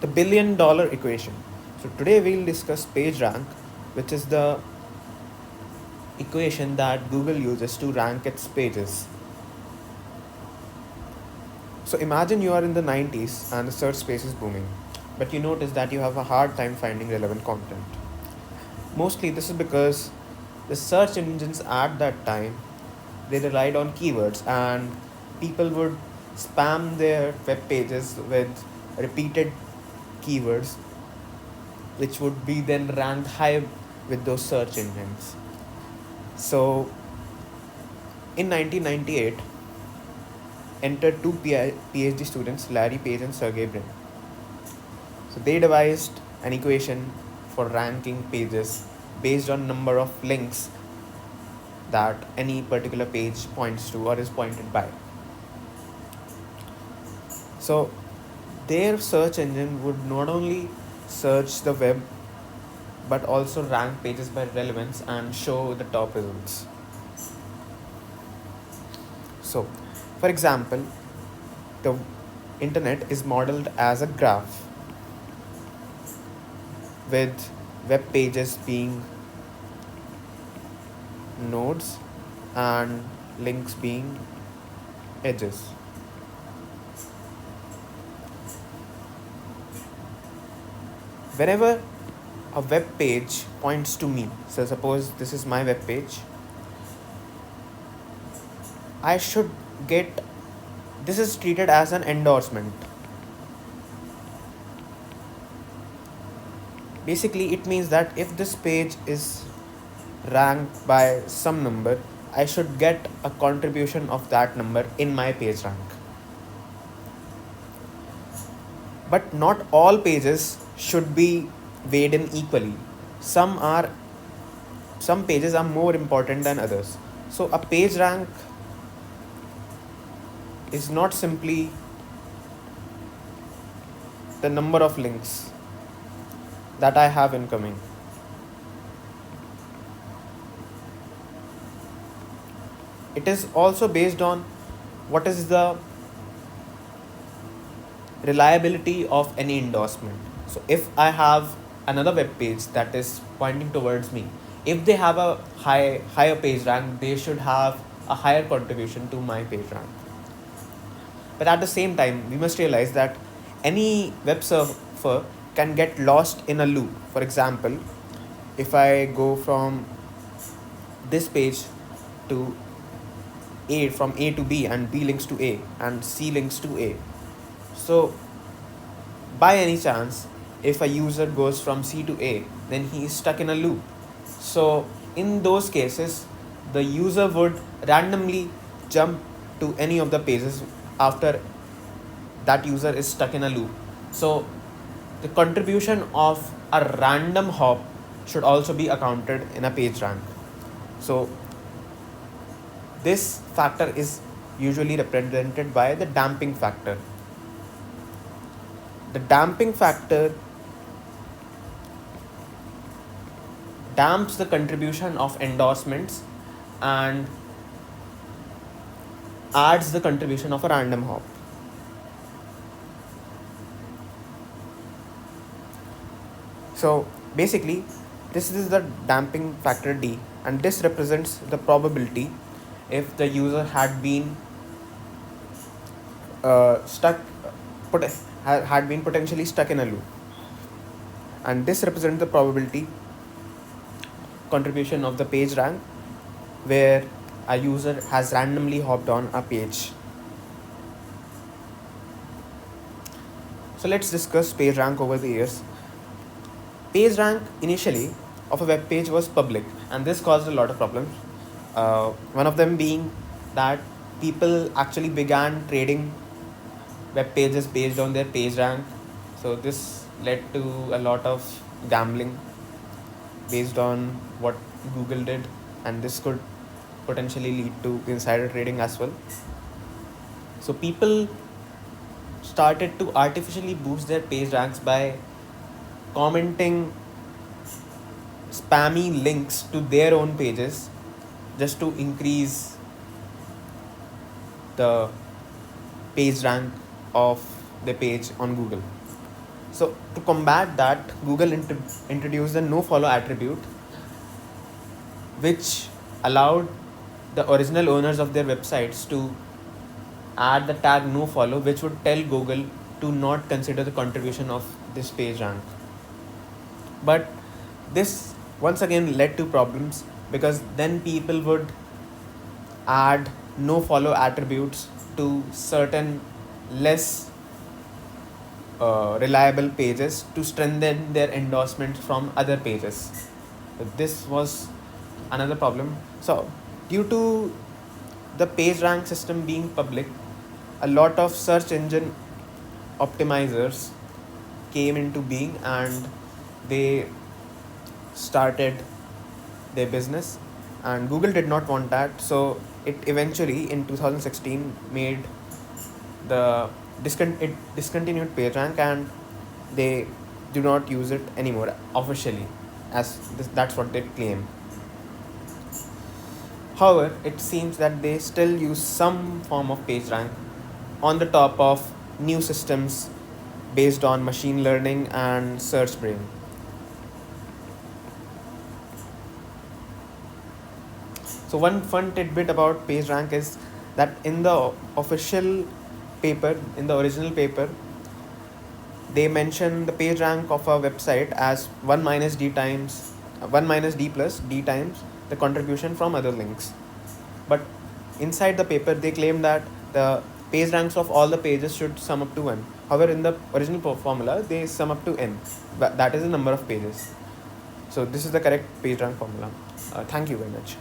the $1 billion equation. So today we'll discuss PageRank, which is the equation that Google uses to rank its pages. So imagine you are in the 90s and the search space is booming, but you notice that you have a hard time finding relevant content. Mostly this is because the search engines at that time, they relied on keywords, and people would spam their web pages with repeated keywords which would be then ranked high with those search engines. So in 1998 entered two PhD students, Larry Page and Sergey Brin. So they devised an equation for ranking pages based on number of links that any particular page points to or is pointed by. So their search engine would not only search the web but also rank pages by relevance and show the top results. So, for example, the internet is modeled as a graph with web pages being nodes and links being edges. Whenever a web page points to me, so suppose this is my web page, I should get, this is treated as an endorsement. Basically, it means that if this page is ranked by some number, I should get a contribution of that number in my page rank. But not all pages should be weighed in equally. Some pages are more important than others. So a page rank is not simply the number of links that I have incoming. It is also based on what is the reliability of any endorsement. So if I have another web page that is pointing towards me, if they have a higher page rank, they should have a higher contribution to my page rank. But at the same time, we must realize that any web surfer can get lost in a loop. For example, if I go from this page to A, from A to B, and B links to A and C links to A. So by any chance, if a user goes from C to A, then he is stuck in a loop. So in those cases, the user would randomly jump to any of the pages after that user is stuck in a loop. So the contribution of a random hop should also be accounted in a page rank. So this factor is usually represented by the damping factor. The damping factor damps the contribution of endorsements and adds the contribution of a random hop. So basically, this is the damping factor D, and this represents the probability if the user had been had been potentially stuck in a loop, and this represents the probability contribution of the page rank where a user has randomly hopped on a page. So let's discuss page rank over the years. Page rank initially of a web page was public, and this caused a lot of problems. One of them being that people actually began trading web pages based on their page rank. So this led to a lot of gambling based on what Google did, and this could potentially lead to insider trading as well. So people started to artificially boost their page ranks by commenting spammy links to their own pages just to increase the page rank of the page on Google. So to combat that, Google introduced the no follow attribute, which allowed the original owners of their websites to add the tag no follow, which would tell Google to not consider the contribution of this page rank. But this once again led to problems, because then people would add no follow attributes to certain less reliable pages to strengthen their endorsement from other pages. So this was another problem. So due to the PageRank system being public, a lot of search engine optimizers came into being, and they started their business, and Google did not want that. So it eventually in 2016 made the it discontinued PageRank, and they do not use it anymore officially, as that's what they claim. However, it seems that they still use some form of PageRank on the top of new systems based on machine learning and search brain. So one fun tidbit about PageRank is that in the official paper, in the original paper, they mention the PageRank of a website as 1 minus d plus d times the contribution from other links. But inside the paper, they claim that the page ranks of all the pages should sum up to n. However, in the original formula, they sum up to n. That is the number of pages. So this is the correct page rank formula. Thank you very much.